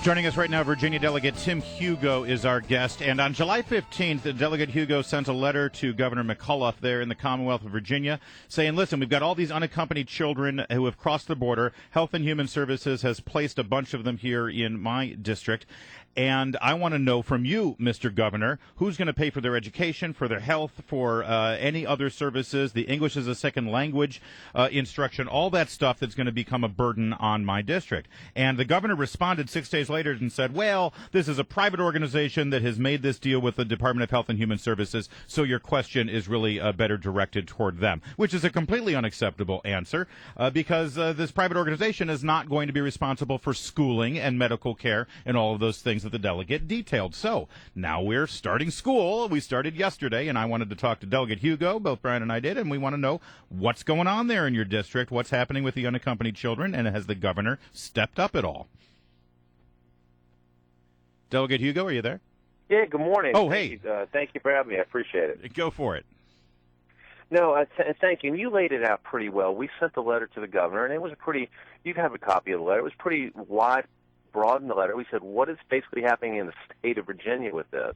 Joining us right now, Virginia Delegate Tim Hugo is our guest. And on July 15th, Delegate Hugo sent a letter to Governor McAuliffe there in the Commonwealth of Virginia saying, listen, we've got all these unaccompanied children who have crossed the border. Health and Human Services has placed a bunch of them here in my district. And I want to know from you, Mr. Governor, who's going to pay for their education, for their health, for any other services, the English as a second language instruction, all that stuff that's going to become a burden on my district. And the governor responded 6 days later and said, well, this is a private organization that has made this deal with the Department of Health and Human Services, so your question is really better directed toward them, which is a completely unacceptable answer because this private organization is not going to be responsible for schooling and medical care and all of those things that the delegate detailed. So now we're starting school. We started yesterday, and I wanted to talk to Delegate Hugo. Both Brian and I did, and we want to know what's going on there in your district, what's happening with the unaccompanied children, and has the governor stepped up at all? Delegate Hugo, are you there? Yeah, good morning. Oh, hey. Thank you for having me. I appreciate it. Go for it. No, thank you. And you laid it out pretty well. We sent the letter to the governor, and it was you have a copy of the letter. It was pretty wide, broad in the letter. We said, what is basically happening in the state of Virginia with this?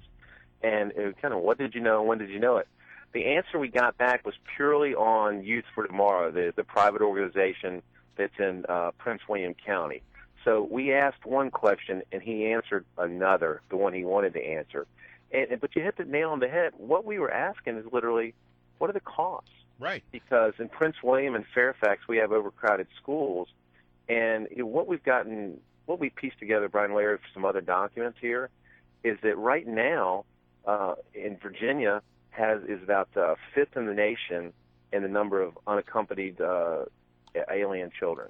And it was kind of, what did you know and when did you know it? The answer we got back was purely on Youth for Tomorrow, the private organization that's in Prince William County. So we asked one question, and he answered another, the one he wanted to answer. But you hit the nail on the head. What we were asking is literally, what are the costs? Right. Because in Prince William and Fairfax, we have overcrowded schools. And what we pieced together, Brian layered some other documents here, is that right now in Virginia is about fifth in the nation in the number of unaccompanied alien children.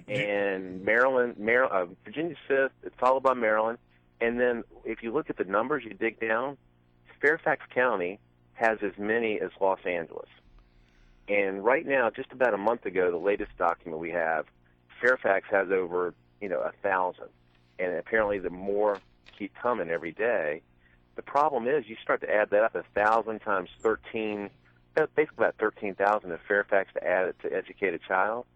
And Virginia's fifth, it's followed by Maryland. And then if you look at the numbers, you dig down, Fairfax County has as many as Los Angeles. And right now, just about a month ago, the latest document we have, Fairfax has over 1,000. And apparently the more keep coming every day. The problem is you start to add that up, 1,000 times 13, basically about 13,000 in Fairfax to add it to educate a child.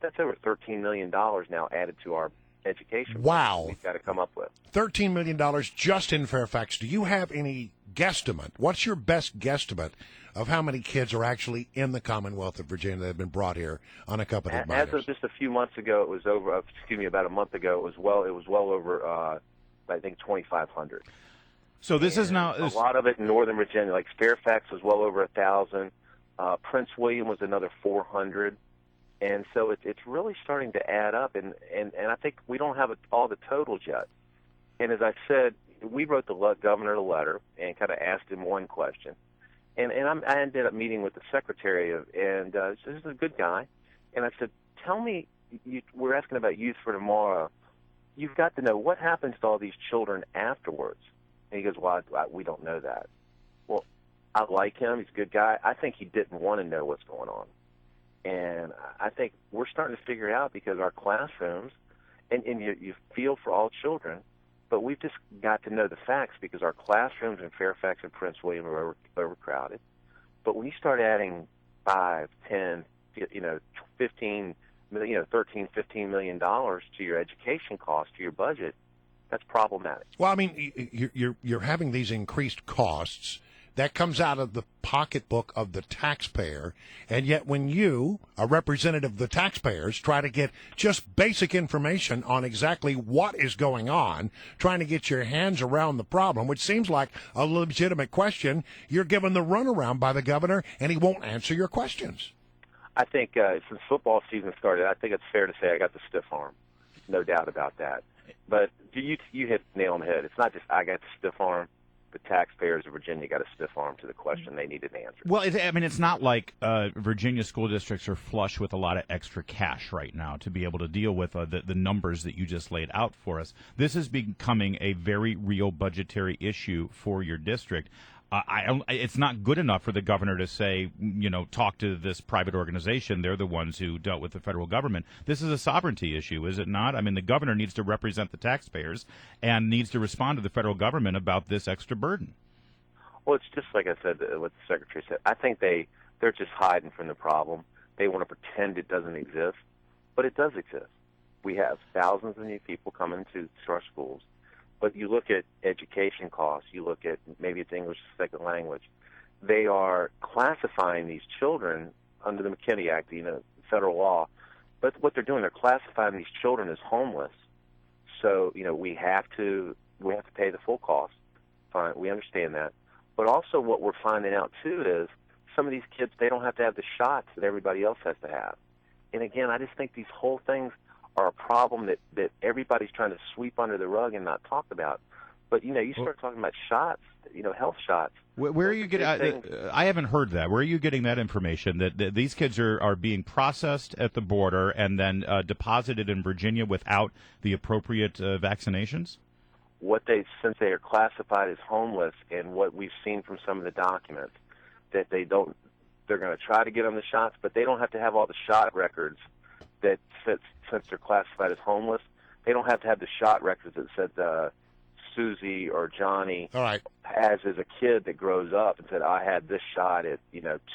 That's over $13 million now added to our education. Wow. We've got to come up with $13 million just in Fairfax. Do you have any guesstimate? What's your best guesstimate of how many kids are actually in the Commonwealth of Virginia that have been brought here unaccompanied minors? As of just a few months ago, it was over. About a month ago, it was well over. I think 2,500. So this is now a lot of it in Northern Virginia. Like Fairfax was well over 1,000. Prince William was another 400. And so it's really starting to add up, and I think we don't have all the totals yet. And as I said, we wrote the governor a letter and kind of asked him one question. And I ended up meeting with the secretary, and this is a good guy. And I said, tell me, we're asking about Youth for Tomorrow. You've got to know what happens to all these children afterwards. And he goes, well, we don't know that. Well, I like him. He's a good guy. I think he didn't want to know what's going on. And I think we're starting to figure it out because our classrooms, and you feel for all children, but we've just got to know the facts because our classrooms in Fairfax and Prince William are overcrowded. But when you start adding 5, 10, 15, $13, $15 million to your education cost, to your budget, that's problematic. Well, I mean, you're having these increased costs. That comes out of the pocketbook of the taxpayer, and yet when you, a representative of the taxpayers, try to get just basic information on exactly what is going on, trying to get your hands around the problem, which seems like a legitimate question, you're given the runaround by the governor, and he won't answer your questions. I think since football season started, I think it's fair to say I got the stiff arm, no doubt about that. But you hit the nail on the head. It's not just I got the stiff arm. The taxpayers of Virginia got a stiff arm to the question they needed answered. Well, it's not like Virginia school districts are flush with a lot of extra cash right now to be able to deal with the numbers that you just laid out for us. This is becoming a very real budgetary issue for your district. It's not good enough for the governor to say, talk to this private organization. They're the ones who dealt with the federal government. This is a sovereignty issue, is it not? I mean, the governor needs to represent the taxpayers and needs to respond to the federal government about this extra burden. Well, it's just like I said, what the secretary said. I think they're just hiding from the problem. They want to pretend it doesn't exist, but it does exist. We have thousands of new people coming to our schools. But you look at education costs, you look at maybe it's English as a second language. They are classifying these children under the McKinney Act, federal law. But what they're doing, they're classifying these children as homeless. So, we have to pay the full cost. Fine, we understand that. But also what we're finding out, too, is some of these kids, they don't have to have the shots that everybody else has to have. And again, I just think these whole things are a problem that everybody's trying to sweep under the rug and not talk about. But, you start talking about shots, health shots. Where are you getting? I haven't heard that. Where are you getting that information that these kids are being processed at the border and then deposited in Virginia without the appropriate vaccinations? Since they are classified as homeless, and what we've seen from some of the documents, that they're going to try to get on the shots, but they don't have to have all the shot records. That since they're classified as homeless, they don't have to have the shot records that said Susie or Johnny has as a kid that grows up and said, I had this shot at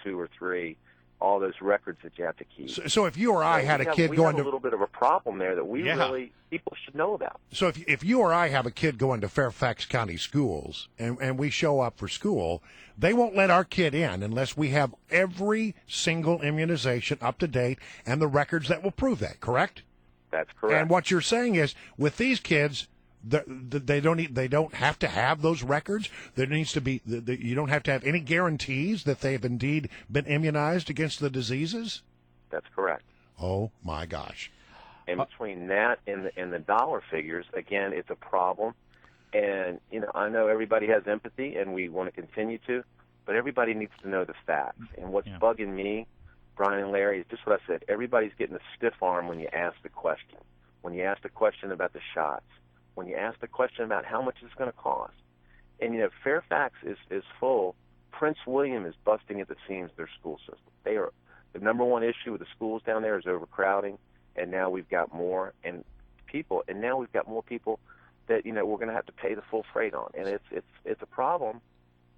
2 or 3. All those records that you have to keep. So if you or I had a kid going to... a little bit of a problem there that people should know about. So if you or I have a kid going to Fairfax County schools and we show up for school, they won't let our kid in unless we have every single immunization up to date and the records that will prove that, correct? That's correct. And what you're saying is, with these kids, they don't have to have those records. There needs to be you don't have to have any guarantees that they've indeed been immunized against the diseases. That's correct. Oh my gosh! And between that and the dollar figures, again, it's a problem. And I know everybody has empathy, and we want to continue to, but everybody needs to know the facts. And what's bugging me, Brian and Larry, is just what I said. Everybody's getting a stiff arm when you ask the question. When you ask the question about the shots. When you ask the question about how much it's going to cost. And, Fairfax is full. Prince William is busting at the seams of their school system. The number one issue with the schools down there is overcrowding, and now we've got more people that, we're going to have to pay the full freight on. And it's a problem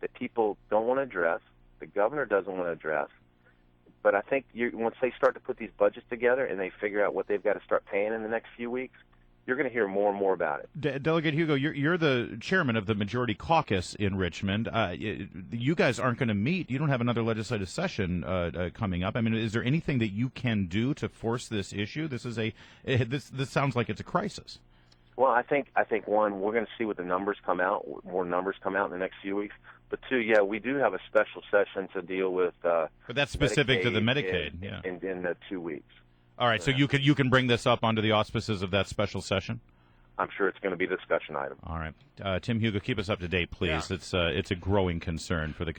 that people don't want to address, the governor doesn't want to address. But I think once they start to put these budgets together and they figure out what they've got to start paying in the next few weeks, you're going to hear more and more about it. Delegate Hugo, you're the chairman of the Majority Caucus in Richmond. You guys aren't going to meet. You don't have another legislative session coming up. I mean, is there anything that you can do to force this issue? This sounds like it's a crisis. Well, I think one, we're going to see what the numbers come out. More numbers come out in the next few weeks. But two, we do have a special session to deal with. But that's specific Medicaid to the Medicaid. In 2 weeks. All right, so you can bring this up under the auspices of that special session? I'm sure it's going to be a discussion item. All right. Tim Hugo, keep us up to date, please. Yeah. It's a growing concern for the